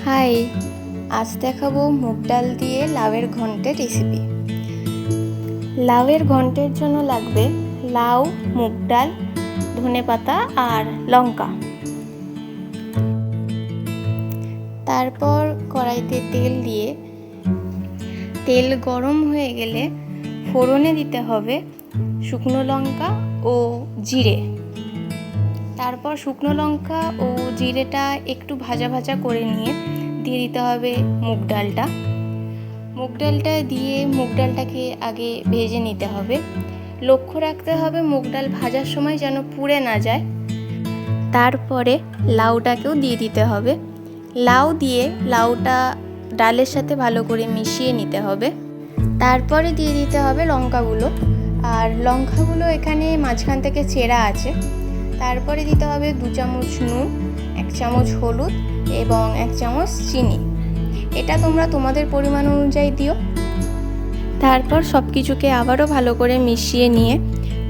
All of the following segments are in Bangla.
হাই, আজ দেখাবো মুগ ডাল দিয়ে লাউয়ের ঘন্টের রেসিপি। লাউয়ের ঘন্টের জন্য লাগবে লাউ, মুগ ডাল, ধনেপাতা আর লঙ্কা। তারপর কড়াইতে তেল দিয়ে তেল গরম হয়ে গেলে ফোড়নে দিতে হবে শুকনো লঙ্কা ও জিরে। তারপর শুকনো লঙ্কা ও জিরেটা একটু ভাজা ভাজা করে নিয়ে দিয়ে দিতে হবে মুগ ডালটা। মুগ ডালটা দিয়ে মুগ ডালটাকে আগে ভেজে নিতে হবে। লক্ষ্য রাখতে হবে মুগ ডাল ভাজার সময় যেন পুড়ে না যায়। তারপরে লাউটাকেও দিয়ে দিতে হবে। লাউ দিয়ে লাউটা ডালের সাথে ভালো করে মিশিয়ে নিতে হবে। তারপরে দিয়ে দিতে হবে লঙ্কাগুলো, আর লঙ্কাগুলো এখানে মাঝখান থেকে চেরা আছে। তারপরে দিতে হবে 2 চামচ নুন, 1 চামচ হলুদ এবং 1 চামচ চিনি। এটা তোমরা তোমাদের পরিমাণ অনুযায়ী দিও। তারপর সব কিছুকে আবারও ভালো করে মিশিয়ে নিয়ে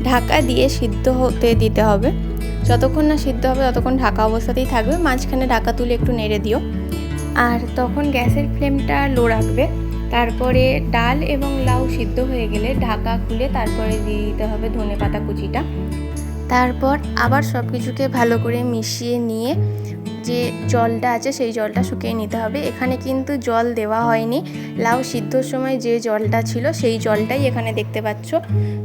ঢাকা দিয়ে সিদ্ধ হতে দিতে হবে। যতক্ষণ না সিদ্ধ হবে ততক্ষণ ঢাকা অবস্থাতেই থাকবে। মাঝখানে ঢাকা তুলে একটু নেড়ে দিও, আর তখন গ্যাসের ফ্লেমটা লো রাখবে। তারপরে ডাল এবং লাউ সিদ্ধ হয়ে গেলে ঢাকা খুলে তারপরে দিয়ে দিতে হবে ধনেপাতা কুচিটা। তারপর আবার সব কিছুকে ভালো করে মিশিয়ে নিয়ে যে জলটা আছে সেই জলটা শুকিয়ে নিতে হবে। এখানে কিন্তু জল দেওয়া হয়নি, লাউ সিদ্ধর সময় যে জলটা ছিল সেই জলটাই এখানে দেখতে পাচ্ছ।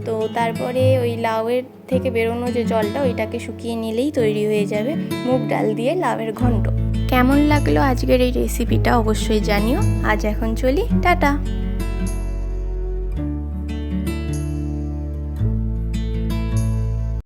তো তারপরে ওই লাউয়ের থেকে বেরোনো যে জলটা ওইটাকে শুকিয়ে নিলেই তৈরি হয়ে যাবে মুগ ডাল দিয়ে লাউয়ের ঘন্ট। কেমন লাগলো আজকের এই রেসিপিটা অবশ্যই জানিও। আজ এখন চলি, টাটা।